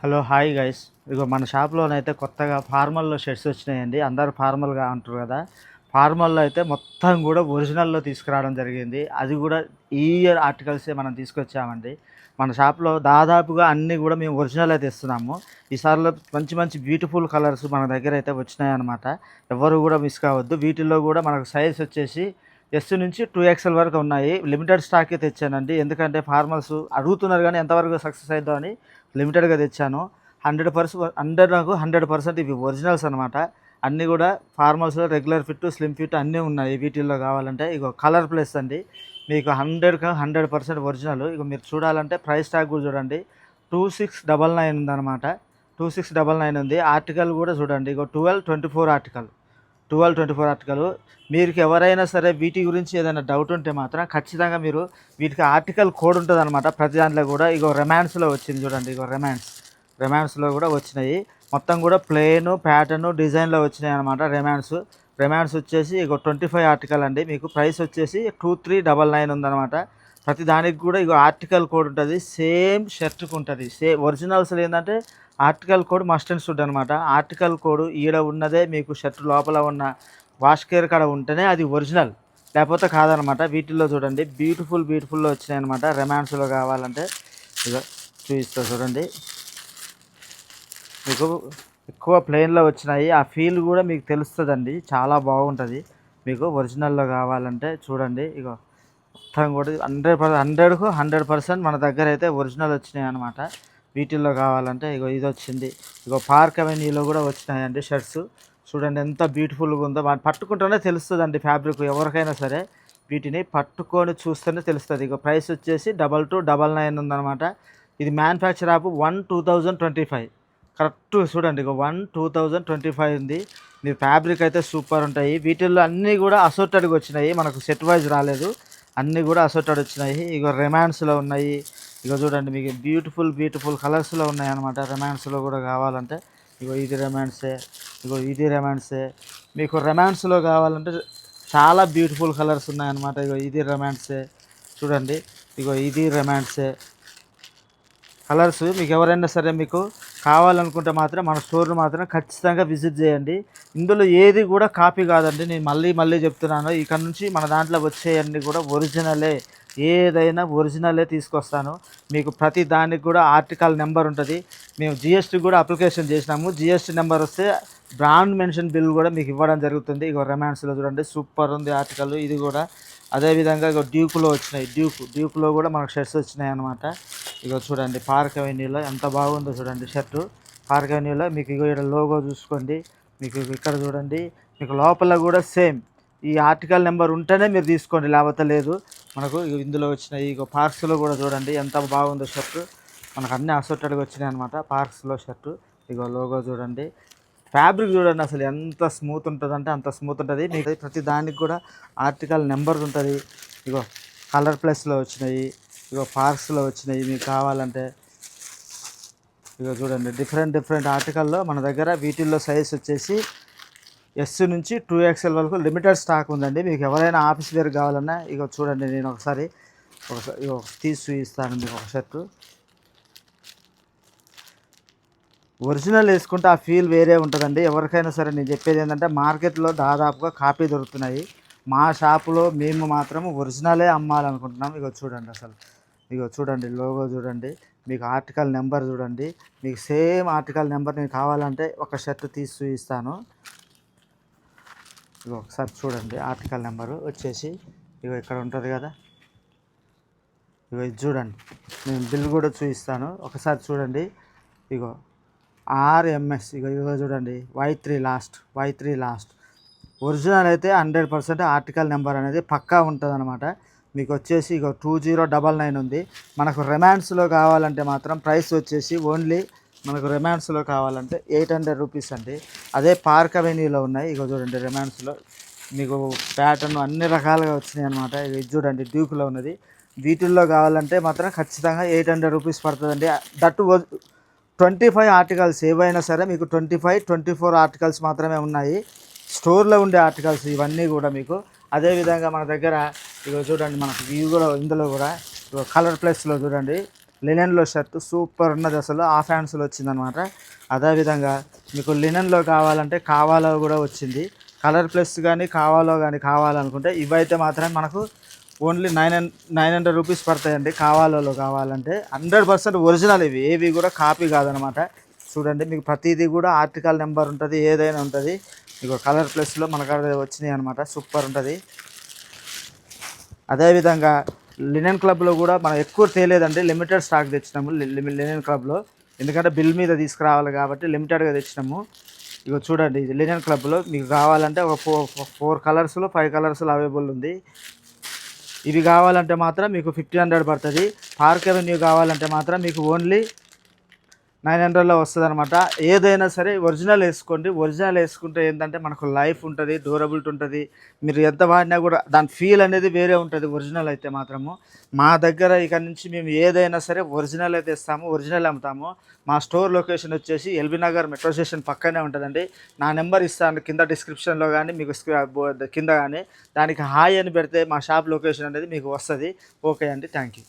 Hello hi guys. ఇగో మన షాప్లోనైతే కొత్తగా ఫార్మల్లో shirts వచ్చినాయండి. అందరూ ఫార్మల్గా అంటారు కదా. ఫార్మల్లో అయితే మొత్తం కూడా ఒరిజినల్లో తీసుకురావడం జరిగింది. అది కూడా ఈ ఇయర్ ఆర్టికల్సే మనం తీసుకొచ్చామండి. మన షాప్లో దాదాపుగా అన్నీ కూడా మేము ఒరిజినల్ అయితే ఇస్తున్నాము. ఈసారిలో మంచి మంచి బ్యూటిఫుల్ కలర్స్ మన దగ్గర అయితే వచ్చినాయన్నమాట. ఎవరు కూడా మిస్ కావద్దు. వీటిల్లో కూడా మనకు సైజ్ వచ్చేసి ఎస్ నుంచి 2XL వరకు ఉన్నాయి. లిమిటెడ్ స్టాకే తెచ్చానండి. ఎందుకంటే ఫార్మల్స్ అడుగుతున్నారు కానీ ఎంతవరకు సక్సెస్ అవుతుందో అని లిమిటెడ్గా తెచ్చాను. 100% ఇవి ఒరిజినల్స్ అనమాట. అన్నీ కూడా ఫార్మల్స్లో రెగ్యులర్ ఫిట్, స్లిమ్ ఫిట్ అన్నీ ఉన్నాయి. వీటిల్లో కావాలంటే ఇగో కలర్ ప్లస్ అండి. మీకు 100% ఒరిజినల్. ఇక మీరు చూడాలంటే ప్రైస్ ట్యాగ్ కూడా చూడండి. 2699 ఉందన్నమాట. 2699 ఉంది. ఆర్టికల్ కూడా చూడండి. ఇగో 1224 ఆర్టికల్. 1224 ఆర్టికల్. మీకు ఎవరైనా సరే వీటి గురించి ఏదైనా డౌట్ ఉంటే మాత్రం ఖచ్చితంగా మీరు వీటికి ఆర్టికల్ కోడ్ ఉంటుందన్నమాట. ప్రతి దాంట్లో కూడా ఇగో రెమాన్స్లో వచ్చింది చూడండి. ఇగో రెమాన్స్లో కూడా వచ్చినాయి. మొత్తం కూడా ప్లెయిన్ ప్యాటర్న్ డిజైన్లో వచ్చినాయి అనమాట. రెమాన్స్ వచ్చేసి ఇగో 25 ఆర్టికల్ అండి. మీకు ప్రైస్ వచ్చేసి 2399 ఉందన్నమాట. ప్రతి దానికి కూడా ఇగో ఆర్టికల్ కోడ్ ఉంటుంది. సేమ్ షర్ట్కి ఉంటుంది. ఒరిజినల్స్ ఏంటంటే article code must and should అనమాట. ఆర్టికల్ కోడ్ ఈడ ఉన్నదే మీకు షర్ట్ లోపల ఉన్న వాష్ కేర్ కాడ ఉంటేనే అది ఒరిజినల్, లేకపోతే కాదనమాట. వీటిల్లో చూడండి బ్యూటిఫుల్లో వచ్చినాయి అనమాట. రెమాన్స్లో కావాలంటే ఇక చూపిస్తా చూడండి. మీకు ఎక్కువ ప్లెయిన్లో వచ్చినాయి. ఆ ఫీల్ కూడా మీకు తెలుస్తుందండి. చాలా బాగుంటుంది. మీకు ఒరిజినల్లో కావాలంటే చూడండి. ఇగో మొత్తం కూడా 100% మన దగ్గర అయితే ఒరిజినల్ వచ్చినాయి అనమాట. వీటిల్లో కావాలంటే ఇగో ఇది వచ్చింది. ఇగో పార్క్ అవెన్యూలో కూడా వచ్చినాయండి షర్ట్స్. చూడండి ఎంత బ్యూటిఫుల్గా ఉందో. వాటిని పట్టుకుంటేనే తెలుస్తుందండి ఫ్యాబ్రిక్. ఎవరికైనా సరే వీటిని పట్టుకొని చూస్తేనే తెలుస్తుంది. ఇక ప్రైస్ వచ్చేసి 2299 ఉందన్నమాట. ఇది మ్యానుఫ్యాక్చర్ ఆఫ్ 1/2025. కరెక్ట్ చూడండి. ఇక 1/2025 ఉంది. మీ ఫ్యాబ్రిక్ అయితే సూపర్ ఉంటాయి. వీటిల్లో అన్నీ కూడా అసోర్టెడ్గా వచ్చినాయి. మనకు సెట్ వైజ్ రాలేదు. అన్నీ కూడా అసోర్టెడ్ వచ్చినాయి. ఇక రెమాన్స్లో ఉన్నాయి. ఇక చూడండి మీకు బ్యూటిఫుల్ కలర్స్లో ఉన్నాయి అనమాట. రెమాన్స్లో కూడా కావాలంటే ఇగో ఇది రెమాన్సే. మీకు రెమాన్స్లో కావాలంటే చాలా బ్యూటిఫుల్ కలర్స్ ఉన్నాయన్నమాట. ఇగో ఇది రెమాన్సే చూడండి. ఇగో ఇది రెమాన్సే కలర్స్. మీకు ఎవరైనా సరే మీకు కావాలనుకుంటే మాత్రం మన స్టోర్ను మాత్రం ఖచ్చితంగా విజిట్ చేయండి. ఇందులో ఏది కూడా కాపీ కాదండి. నేను మళ్ళీ చెప్తున్నాను. ఇక్కడ నుంచి మన దాంట్లో వచ్చేయన్నీ కూడా ఒరిజినలే. ఏదైనా ఒరిజినలే తీసుకొస్తాను. మీకు ప్రతి దానికి కూడా ఆర్టికల్ నెంబర్ ఉంటుంది. మేము జిఎస్టీ కూడా అప్లికేషన్ చేసినాము. జిఎస్టీ నెంబర్ వస్తే బ్రాండ్ మెన్షన్ బిల్ కూడా మీకు ఇవ్వడం జరుగుతుంది. ఇగో రెమాన్స్లో చూడండి సూపర్ ఉంది ఆర్టికల్. ఇది కూడా అదేవిధంగా ఇగో డ్యూక్లో వచ్చినాయి. డ్యూక్లో కూడా మనకు షర్ట్స్ వచ్చినాయి అనమాట. ఇగో చూడండి పార్క్ అవెన్యూలో ఎంత బాగుందో చూడండి షర్టు. పార్క్ అవెన్యూలో మీకు ఇగో ఇక్కడ లోగో చూసుకోండి. మీకు ఇక్కడ చూడండి. మీకు లోపల కూడా సేమ్ ఈ ఆర్టికల్ నెంబర్ ఉంటేనే మీరు తీసుకోండి, లేకపోతే లేదు. మనకు ఇందులో వచ్చినాయి. ఇగో పార్క్స్లో కూడా చూడండి ఎంత బాగుందో షర్టు. మనకు అన్ని అసోర్టెడ్గా వచ్చినాయి అనమాట పార్క్స్లో షర్టు. ఇగో లోగో చూడండి. ఫ్యాబ్రిక్ చూడండి అసలు ఎంత స్మూత్ ఉంటుందంటే అంత స్మూత్ ఉంటుంది. మీకు ప్రతి దానికి కూడా ఆర్టికల్ నెంబర్ ఉంటుంది. ఇగో కలర్ ప్లస్లో వచ్చినాయి. ఇగో పార్క్స్లో వచ్చినాయి. మీకు కావాలంటే ఇగో చూడండి డిఫరెంట్ ఆర్టికల్లో మన దగ్గర. వీటిల్లో సైజ్ వచ్చేసి ఎస్ నుంచి 2XL వరకు లిమిటెడ్ స్టాక్ ఉందండి. మీకు ఎవరైనా ఆఫీస్ వేర్ కావాలన్నా ఇగో చూడండి. నేను ఒకసారి ఇగో తీసి చూపిస్తాను మీకు ఒక షర్టు. ఒరిజినల్ వేసుకుంటే ఆ ఫీల్ వేరే ఉంటుందండి. ఎవరికైనా సరే నేను చెప్పేది ఏంటంటే మార్కెట్లో దాదాపుగా కాపీ దొరుకుతున్నాయి. మా షాపులో మేము మాత్రం ఒరిజినలే అమ్మాలనుకుంటున్నాం. ఇగో చూడండి అసలు. ఇగో చూడండి లోగో చూడండి. మీకు ఆర్టికల్ నెంబర్ చూడండి. మీకు సేమ్ ఆర్టికల్ నెంబర్ నేను కావాలంటే ఒక షర్ట్ తీసి చూపిస్తాను. ఇగో ఒకసారి చూడండి. ఆర్టికల్ నెంబరు వచ్చేసి ఇగో ఇక్కడ ఉంటుంది కదా. ఇగో ఇది చూడండి. నేను బిల్ కూడా చూపిస్తాను. ఒకసారి చూడండి. ఇగో RMS. ఇగో చూడండి Y3 లాస్ట్. ఒరిజినల్ అయితే 100% ఆర్టికల్ నెంబర్ అనేది పక్కా ఉంటుంది అనమాట. మీకు వచ్చేసి ఇగో 2099 ఉంది. మనకు రెమాన్స్లో కావాలంటే మాత్రం ప్రైస్ వచ్చేసి ఓన్లీ మనకు రెమాన్స్లో కావాలంటే 800 రూపీస్ అండి. అదే పార్క్ అవెన్యూలో ఉన్నాయి. ఇగో చూడండి రెమాన్స్లో మీకు ప్యాటర్న్ అన్ని రకాలుగా వచ్చినాయి అనమాట. ఇది చూడండి డ్యూక్లో ఉన్నది. వీటిల్లో కావాలంటే మాత్రం ఖచ్చితంగా 800 రూపీస్ పడుతుందండి. దట్టు 25 ఆర్టికల్స్ ఏవైనా సరే మీకు 24 ఆర్టికల్స్ మాత్రమే ఉన్నాయి. స్టోర్లో ఉండే ఆర్టికల్స్ ఇవన్నీ కూడా మీకు. అదేవిధంగా మన దగ్గర ఇగో చూడండి మనకు ఇవి కూడా ఇందులో కూడా కలర్ ప్లస్లో చూడండి. లినెన్లో షర్ట్ సూపర్ ఉన్నది, అసలు హాఫ్ హ్యాండ్స్లో వచ్చిందనమాట. అదేవిధంగా మీకు లినెన్లో కావాలంటే కావాలో కూడా వచ్చింది. కలర్ ప్లస్ కానీ కావాలో కానీ కావాలనుకుంటే ఇవైతే మాత్రం మనకు ఓన్లీ 900 రూపీస్ పడతాయండి. కావాలలో కావాలంటే 100% ఒరిజినల్, ఇవి ఏవి కూడా కాపీ కాదనమాట. చూడండి, మీకు ప్రతిదీ కూడా ఆర్టికల్ నెంబర్ ఉంటుంది, ఏదైనా ఉంటుంది. మీకు కలర్ ప్లస్లో మనకు వచ్చినాయి అనమాట, సూపర్ ఉంటుంది. అదేవిధంగా లినెన్ క్లబ్లో కూడా మనం ఎక్కువ తేలేదండి, లిమిటెడ్ స్టాక్ తెచ్చినాము లినెన్ క్లబ్లో. ఎందుకంటే బిల్ మీద తీసుకురావాలి కాబట్టి లిమిటెడ్గా తెచ్చినాము. ఇగో చూడండి, ఇది లినెన్ క్లబ్లో మీకు కావాలంటే ఒక 4 కలర్స్లో 5 కలర్స్లో అవైలబుల్ ఉంది. ఇవి కావాలంటే మాత్రం మీకు 1500 పడుతుంది. పార్క్ అవెన్యూ కావాలంటే మాత్రం మీకు ఓన్లీ 900లో వస్తుంది అనమాట. ఏదైనా సరే ఒరిజినల్ వేసుకోండి. ఒరిజినల్ వేసుకుంటే ఏంటంటే మనకు లైఫ్ ఉంటుంది, డ్యూరబిలిటీ ఉంటుంది. మీరు ఎంత వాడినా కూడా దాని ఫీల్ అనేది వేరే ఉంటుంది ఒరిజినల్ అయితే మాత్రము. మా దగ్గర ఇక నుంచి మేము ఏదైనా సరే ఒరిజినల్ అయితే ఇస్తాము, ఒరిజినల్ అమ్ముతాము. మా స్టోర్ లొకేషన్ వచ్చేసి ఎల్బీ నగర్ మెట్రో స్టేషన్ పక్కనే ఉంటుందండి. నా నెంబర్ ఇస్తాను కింద డిస్క్రిప్షన్లో కానీ మీకు కింద కానీ, దానికి హాయ్ అని పెడితే మా షాప్ లొకేషన్ అనేది మీకు వస్తుంది. ఓకే అండి, థ్యాంక్ యూ.